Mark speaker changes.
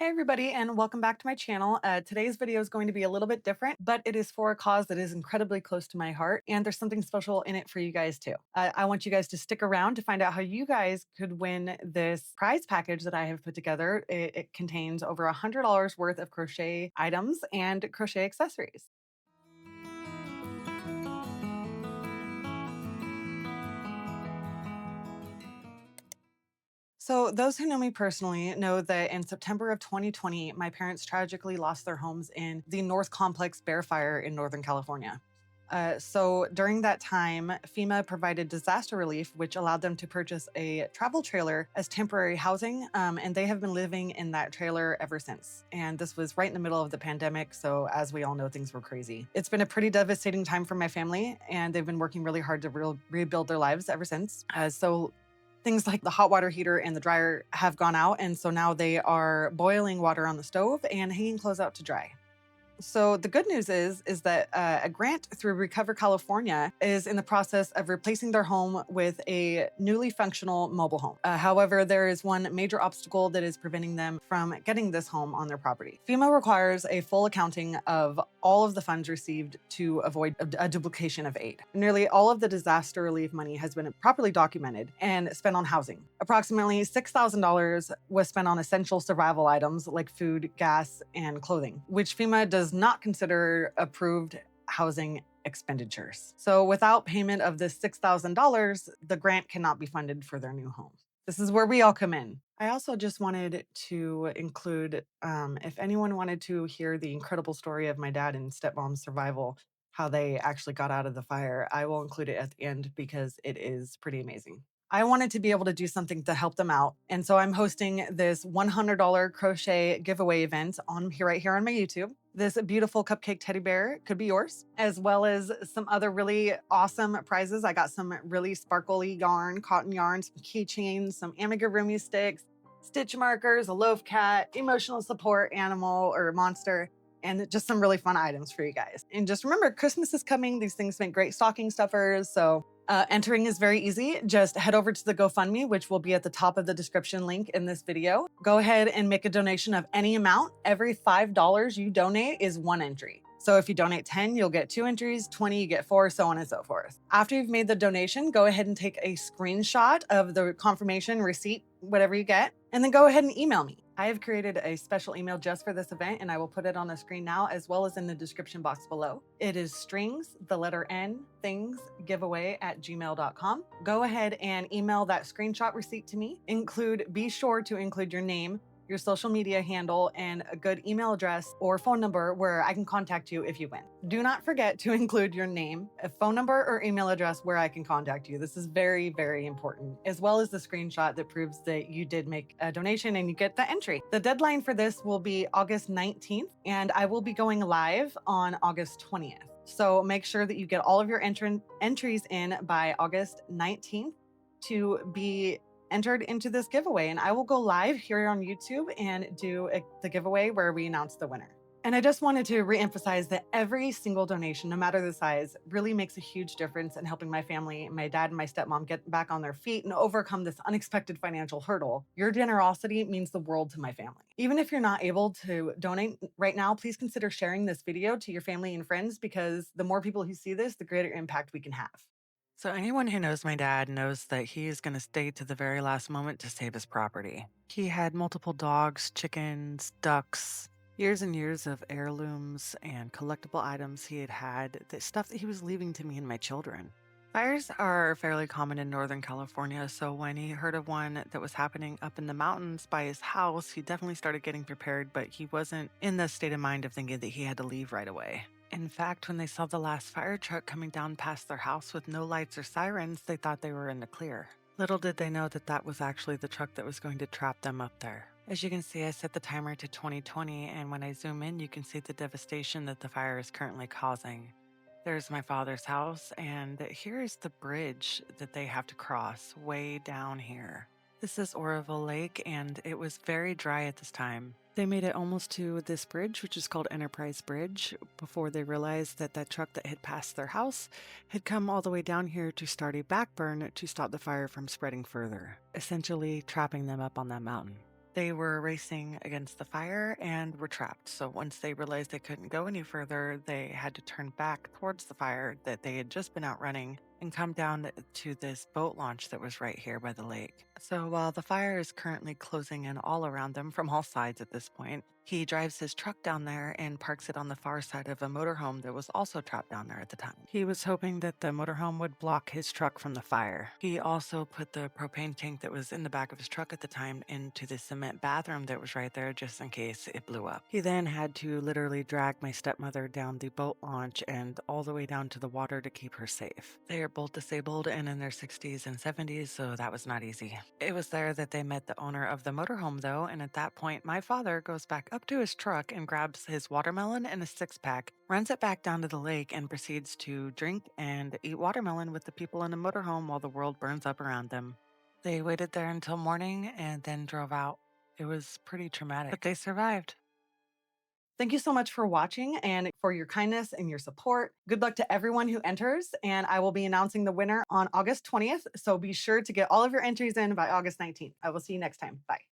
Speaker 1: Hey everybody, and welcome back to my channel. Today's video is going to be a little bit different, but it is for a cause that is incredibly close to my heart, and there's something special in it for you guys too. I want you guys to stick around to find out how you guys could win this prize package that I have put together. It contains over $100 worth of crochet items and crochet accessories. So, those who know me personally know that in September of 2020, my parents tragically lost their homes in the North Complex Bear Fire in Northern California. So, during that time, FEMA provided disaster relief, which allowed them to purchase a travel trailer as temporary housing. And they have been living in that trailer ever since. And this was right in the middle of the pandemic. So, as we all know, things were crazy. It's been a pretty devastating time for my family, and they've been working really hard to rebuild their lives ever since. So, things like the hot water heater and the dryer have gone out, and so now they are boiling water on the stove and hanging clothes out to dry. So the good news is that a grant through Recover California is in the process of replacing their home with a newly functional mobile home. However, there is one major obstacle that is preventing them from getting this home on their property. FEMA requires a full accounting of all of the funds received to avoid a duplication of aid. Nearly all of the disaster relief money has been properly documented and spent on housing. Approximately $6,000 was spent on essential survival items like food, gas, and clothing, which FEMA does not consider approved housing expenditures. So without payment of this $6,000, the grant cannot be funded for their new home. This is where we all come in. I also just wanted to include, if anyone wanted to hear the incredible story of my dad and stepmom's survival, how they actually got out of the fire, I will include it at the end because it is pretty amazing. I wanted to be able to do something to help them out. And so I'm hosting this $100 crochet giveaway event right here on my YouTube. This beautiful cupcake teddy bear could be yours, as well as some other really awesome prizes. I got some really sparkly yarn, cotton yarn, some keychains, some amigurumi sticks, stitch markers, a loaf cat, emotional support animal or monster, and just some really fun items for you guys. And just remember, Christmas is coming. These things make great stocking stuffers. So entering is very easy. Just head over to the GoFundMe, which will be at the top of the description link in this video. Go ahead and make a donation of any amount. Every $5 you donate is one entry. So if you donate 10, you'll get 2 entries, 20, you get 4, so on and so forth. After you've made the donation, go ahead and take a screenshot of the confirmation receipt, whatever you get, and then go ahead and email me. I have created a special email just for this event, and I will put it on the screen now as well as in the description box below. It is strings, the letter N, things, giveaway at gmail.com. Go ahead and email that screenshot receipt to me. Be sure to include your name, your social media handle, and a good email address or phone number where I can contact you if you win. Do not forget to include your name, a phone number, or email address where I can contact you. This is very, very important, as well as the screenshot that proves that you did make a donation and you get the entry. The deadline for this will be August 19th, and I will be going live on August 20th. So make sure that you get all of your entries in by August 19th to be entered into this giveaway, and I will go live here on YouTube and do the giveaway where we announce the winner. And I just wanted to reemphasize that every single donation, no matter the size, really makes a huge difference in helping my family, my dad and my stepmom, get back on their feet and overcome this unexpected financial hurdle. Your generosity means the world to my family. Even if you're not able to donate right now, please consider sharing this video to your family and friends, because the more people who see this, the greater impact we can have. So anyone who knows my dad knows that he is going to stay to the very last moment to save his property. He had multiple dogs, chickens, ducks, years and years of heirlooms and collectible items he had, the stuff that he was leaving to me and my children. Fires are fairly common in Northern California, so when he heard of one that was happening up in the mountains by his house, he definitely started getting prepared, but he wasn't in the state of mind of thinking that he had to leave right away. In fact, when they saw the last fire truck coming down past their house with no lights or sirens, they thought they were in the clear. Little did they know that that was actually the truck that was going to trap them up there. As you can see, I set the timer to 2020, and when I zoom in, you can see the devastation that the fire is currently causing. There's my father's house, and here is the bridge that they have to cross way down here. This is Oroville Lake, and it was very dry at this time. They made it almost to this bridge, which is called Enterprise Bridge, before they realized that that truck that had passed their house had come all the way down here to start a backburn to stop the fire from spreading further, essentially trapping them up on that mountain. They were racing against the fire and were trapped. So once they realized they couldn't go any further, they had to turn back towards the fire that they had just been outrunning and come down to this boat launch that was right here by the lake. So while the fire is currently closing in all around them from all sides at this point, he drives his truck down there and parks it on the far side of a motorhome that was also trapped down there at the time. He was hoping that the motorhome would block his truck from the fire. He also put the propane tank that was in the back of his truck at the time into the cement bathroom that was right there just in case it blew up. He then had to literally drag my stepmother down the boat launch and all the way down to the water to keep her safe. They are both disabled and in their 60s and 70s, so that was not easy. It was there that they met the owner of the motorhome, though, and at that point, my father goes back up to his truck and grabs his watermelon and a six-pack, runs it back down to the lake, and proceeds to drink and eat watermelon with the people in the motorhome while the world burns up around them. They waited there until morning and then drove out. It was pretty traumatic, but they survived. Thank you so much for watching and for your kindness and your support. Good luck to everyone who enters, and I will be announcing the winner on August 20th. So be sure to get all of your entries in by August 19th. I will see you next time. Bye.